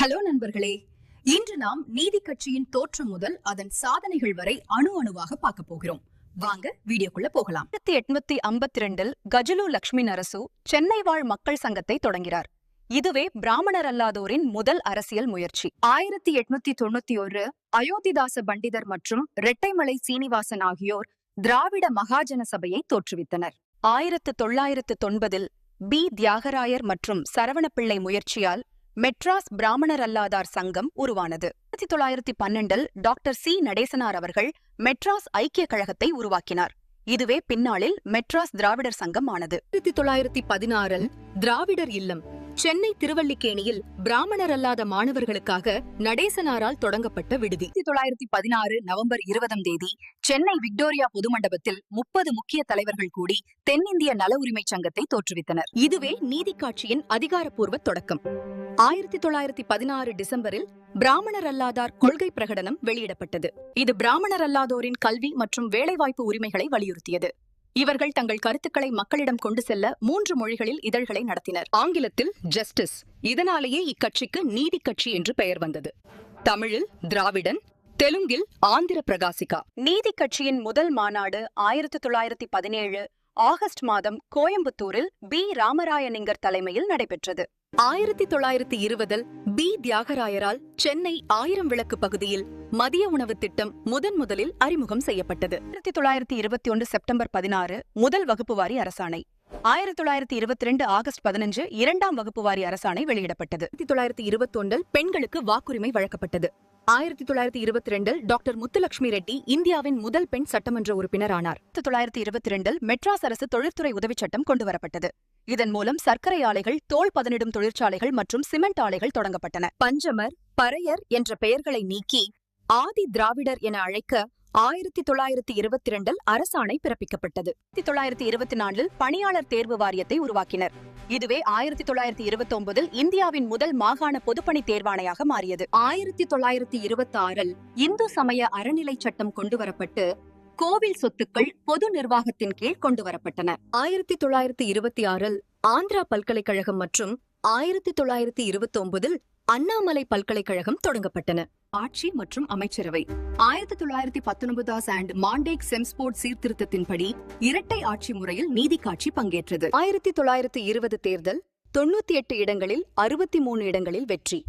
Hello நண்பர்களே, இன்று நாம் நீதி கட்சியின் தோற்றம் முதல் அதன் சாதனைகள் வரை அணு அணுவாக பார்க்க போகிறோம். வாங்க வீடியோக்குள்ள போகலாம். 1852 கஜலு லட்சுமி நரசு சென்னை வாழ் மக்கள் சங்கத்தை தொடங்கிறார். இதுவே பிராமணர் அல்லாதோரின் முதல் அரசியல் முயற்சி. 1891 அயோத்திதாச பண்டிதர் மற்றும் ரெட்டைமலை சீனிவாசன் ஆகியோர் திராவிட மகாஜன சபையை தோற்றுவித்தனர். 1909 பி தியாகராயர் மற்றும் சரவணப்பிள்ளை முயற்சியால் மெட்ராஸ் பிராமணர் அல்லாதார் சங்கம் உருவானது. 1912 டாக்டர் சி நடேசனார் அவர்கள் மெட்ராஸ் ஐக்கிய கழகத்தை உருவாக்கினார். இதுவே பின்னாளில் மெட்ராஸ் திராவிடர் சங்கம் ஆனது. 1916 திராவிடர் இல்லம் சென்னை திருவல்லிக்கேணியில் பிராமணர் அல்லாத மாணவர்களுக்காக நடேசனாரால் தொடங்கப்பட்ட விடுதி. 1916 நவம்பர் 20 சென்னை விக்டோரியா பொது மண்டபத்தில் 30 முக்கிய தலைவர்கள் கூடி தென்னிந்திய நல உரிமை சங்கத்தை தோற்றுவித்தனர். இதுவே நீதி காட்சியின் அதிகாரப்பூர்வ தொடக்கம். 1916 டிசம்பரில் பிராமணர் அல்லாதார் கொள்கை பிரகடனம் வெளியிடப்பட்டது. இது பிராமணர் அல்லாதோரின் கல்வி மற்றும் வேலைவாய்ப்பு உரிமைகளை வலியுறுத்தியது. இவர்கள் தங்கள் கருத்துக்களை மக்களிடம் கொண்டு செல்ல 3 மொழிகளில் இதழ்களை நடத்தினர். ஆங்கிலத்தில் ஜஸ்டிஸ். இதனாலேயே இக்கட்சிக்கு நீதி கட்சி என்று பெயர் வந்தது. தமிழில் திராவிடன், தெலுங்கில் ஆந்திர பிரகாசிகா. நீதி கட்சியின் முதல் மாநாடு 1917 ஆகஸ்ட் மாதம் கோயம்புத்தூரில் பி ராமராயனிங்கர் தலைமையில் நடைபெற்றது. 1920 பி தியாகராயரால் சென்னை 1000 விளக்கு பகுதியில் மதிய உணவு திட்டம் முதலில் அறிமுகம் செய்யப்பட்டது. 1921 செப்டம்பர் 16 முதல் வகுப்பு வாரி அரசாணை. 1922 ஆகஸ்ட் 15 2ஆம் வகுப்பு வாரி அரசாணை வெளியிடப்பட்டது. 1921 பெண்களுக்கு வாக்குரிமை வழங்கப்பட்டது. 1922 டாக்டர் முத்துலட்சுமி ரெட்டி இந்தியாவின் முதல் பெண் சட்டமன்ற உறுப்பினர் ஆனார். 1922 மெட்ராஸ் அரசு தொழில்துறை உதவிச் சட்டம் கொண்டுவரப்பட்டது. இதன் மூலம் சர்க்கரை ஆலைகள், தோல் பதனிடும் தொழிற்சாலைகள் மற்றும் சிமெண்ட் ஆலைகள் தொடங்கப்பட்டன. பஞ்சமர், பறையர் என்ற பெயர்களை நீக்கி ஆதி திராவிடர் என அழைக்க 1922 அரசாணை பிறப்பிக்கப்பட்டது. 1924 பணியாளர் தேர்வு வாரியத்தை உருவாக்கினர். இதுவே 1929 இந்தியாவின் முதல் மாகாண பொதுப்பணி தேர்வாணையாக மாறியது. 1926 இந்து சமய அறநிலை சட்டம் கொண்டுவரப்பட்டு கோவில் சொத்துக்கள் பொது நிர்வாகத்தின் கீழ் கொண்டுவரப்பட்டன. 1926 ஆந்திரா பல்கலைக்கழகம் மற்றும் 1929 அண்ணாமலை பல்கலைக்கழகம் தொடங்கப்பட்டன. ஆட்சி மற்றும் அமைச்சரவை 1919 ஆண்டு மாண்டேக் செம்ஸ்போர்ட் சீர்திருத்தத்தின்படி இரட்டை ஆட்சி முறையில் நீதி காட்சி பங்கேற்றது. 1920 தேர்தல் 98 இடங்களில் 63 இடங்களில் வெற்றி.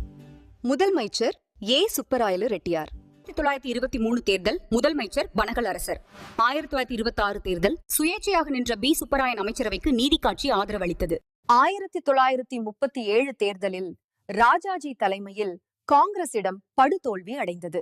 முதலமைச்சர் ஏ சுப்பராயலு ரெட்டியார். 1923 தேர்தல் முதலமைச்சர் பனகல் அரசர். 1926 தேர்தல் சுயேட்சையாக நின்ற பி சுப்பராயன் அமைச்சரவைக்கு நீதி காட்சி ஆதரவளித்தது. 1937 தேர்தலில் ராஜாஜி தலைமையில் காங்கிரசிடம் படுதோல்வி அடைந்தது.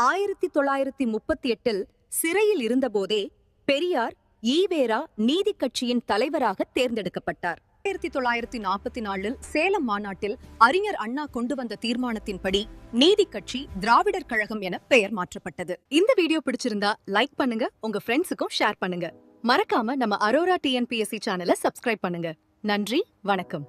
1938 சிறையில் இருந்தபோதே பெரியார் ஈவேரா நீதி கட்சியின் தலைவராக தேர்ந்தெடுக்கப்பட்டார். 1944 சேலம் மாநாட்டில் அறிஞர் அண்ணா கொண்டு வந்த தீர்மானத்தின்படி நீதி கட்சி திராவிடர் கழகம் என பெயர் மாற்றப்பட்டது. இந்த வீடியோ பிடிச்சிருந்தா லைக் பண்ணுங்க, உங்க ஃப்ரெண்ட்ஸுக்கும் ஷேர் பண்ணுங்க. மறக்காம நம்ம அரோரா TNPSC சேனலை சப்ஸ்கிரைப் பண்ணுங்க. நன்றி, வணக்கம்.